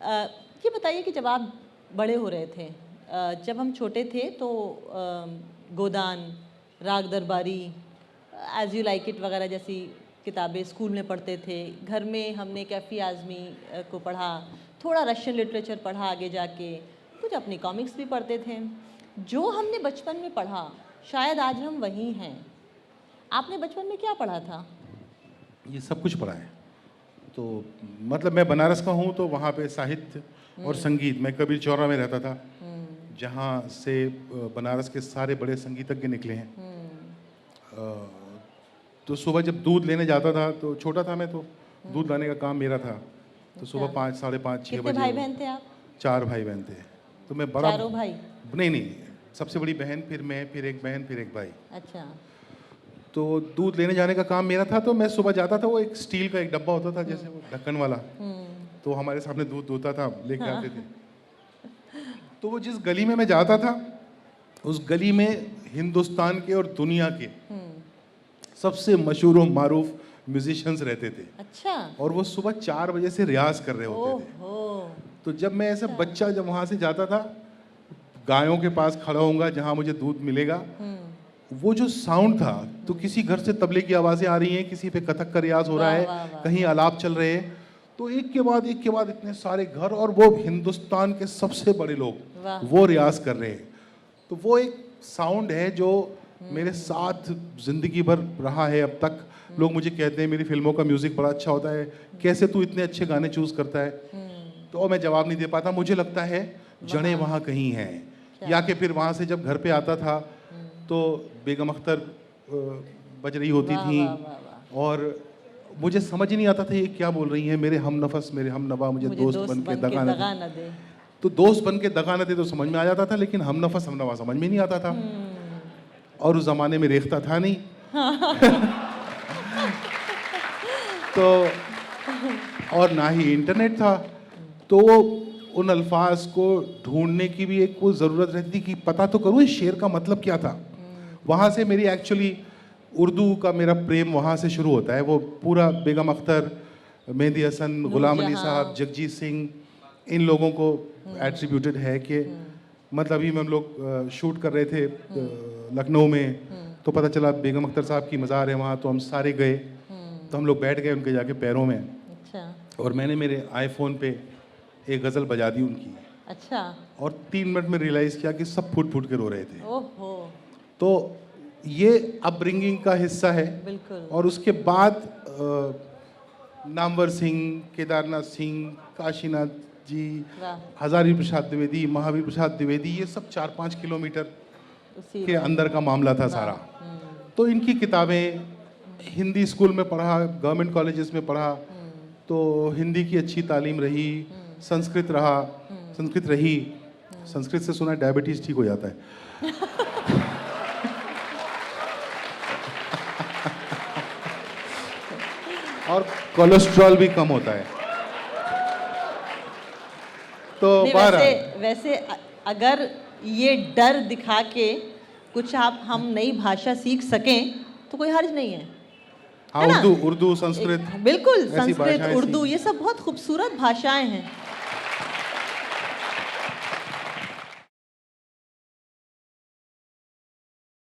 ये बताइए कि जब आप बड़े हो रहे थे, जब हम छोटे थे तो गोदान, राग दरबारी, एज़ यू लाइक इट वगैरह जैसी किताबें स्कूल में पढ़ते थे। घर में हमने कैफ़ी आज़मी को पढ़ा, थोड़ा रशियन लिटरेचर पढ़ा आगे जाके, कुछ अपनी कॉमिक्स भी पढ़ते थे। जो हमने बचपन में पढ़ा शायद आज हम वही हैं। आपने बचपन में क्या पढ़ा था? ये सब कुछ पढ़ा है। तो मतलब मैं बनारस का हूँ, तो वहाँ पे साहित्य और संगीत, मैं कबीर चौरा में रहता था, जहाँ से बनारस के सारे बड़े संगीतज्ञ निकले हैं। तो सुबह जब दूध लेने जाता था, तो छोटा था मैं, तो दूध लाने का काम मेरा था। तो सुबह 5, साढ़े 5, 6 बजे। कितने भाई बहन थे आप? 4 भाई बहन थे। तो मैं बड़ा, चारों भाई? नहीं, सबसे बड़ी बहन, फिर मैं, फिर एक बहन, फिर एक भाई। अच्छा। तो दूध लेने जाने का काम मेरा था। तो मैं सुबह जाता था, वो एक स्टील का एक डब्बा होता था, जैसे वो ढक्कन वाला, तो हमारे सामने दूध दूता था, लेके आते थे। तो वो जिस गली में मैं जाता था, उस गली में हिंदुस्तान के और दुनिया के सबसे मशहूर और मारूफ म्यूजिशियंस रहते थे। अच्छा। और वो सुबह 4 बजे से रियाज कर रहे होते थे। तो जब मैं ऐसा बच्चा जब वहाँ से जाता था, गायों के पास खड़ा होऊंगा जहाँ मुझे दूध मिलेगा, वो जो साउंड था, तो किसी घर से तबले की आवाज़ें आ रही हैं, किसी पे कथक का रियाज हो रहा है, कहीं आलाप चल रहे हैं, तो एक के बाद इतने सारे घर, और वो हिंदुस्तान के सबसे बड़े लोग वो रियाज कर रहे हैं। तो वो एक साउंड है जो मेरे साथ जिंदगी भर रहा है अब तक। लोग मुझे कहते हैं मेरी फिल्मों का म्यूजिक बड़ा अच्छा होता है, कैसे तू इतने अच्छे गाने चूज करता है? तो मैं जवाब नहीं दे पाता। मुझे लगता है जड़ें वहाँ कहीं हैं। या कि फिर वहाँ से जब घर पे आता था तो बेगम अख्तर बज रही होती थी, और मुझे समझ ही नहीं आता था ये क्या बोल रही हैं। मेरे हम नफस, मेरे हम नवा, मुझे दोस्त बन के दगा न दे। तो दोस्त बन के दगा न दे तो समझ में आ जाता था, लेकिन हम नफस हम नवा समझ में नहीं आता था। और उस जमाने में रेख्ता था नहीं। तो और ना ही इंटरनेट था, तो उन अल्फाज को ढूंढने की भी एक वो ज़रूरत रहती थी कि पता तो करूँ इस शेर का मतलब क्या था। वहाँ से मेरी एक्चुअली उर्दू का मेरा प्रेम वहाँ से शुरू होता है। वो पूरा बेगम अख्तर, मेहदी हसन, गुलाम अली साहब, जगजीत सिंह, इन लोगों को एट्रीब्यूटेड है कि मतलब अभी हम लोग शूट कर रहे थे लखनऊ में, तो पता चला बेगम अख्तर साहब की मज़ार है वहाँ, तो हम सारे गए। तो हम लोग बैठ गए उनके जाके पैरों में। अच्छा। और मैंने मेरे आईफोन पे एक गज़ल बजा दी उनकी। अच्छा। और 3 मिनट में रियलाइज़ किया कि सब फूट फूट के रो रहे थे। ओहो। तो ये अपब्रिंगिंग का हिस्सा है। बिल्कुल। और उसके बाद नामवर सिंह, केदारनाथ सिंह, काशीनाथ जी, हजारी प्रसाद द्विवेदी, महावीर प्रसाद द्विवेदी, ये सब 4-5 किलोमीटर के अंदर का मामला था सारा। तो इनकी किताबें हिंदी स्कूल में पढ़ा, गवर्नमेंट कॉलेजेस में पढ़ा, तो हिंदी की अच्छी तालीम रही, संस्कृत रही। संस्कृत से सुना डायबिटीज ठीक हो जाता है। और कोलेस्ट्रॉल भी कम होता है। तो वैसे अगर ये डर दिखा के कुछ हम नई भाषा सीख सकें तो कोई हर्ज नहीं है। हाँ, उर्दू, संस्कृत, बिल्कुल, संस्कृत, उर्दू, ये सब बहुत खूबसूरत भाषाएं हैं।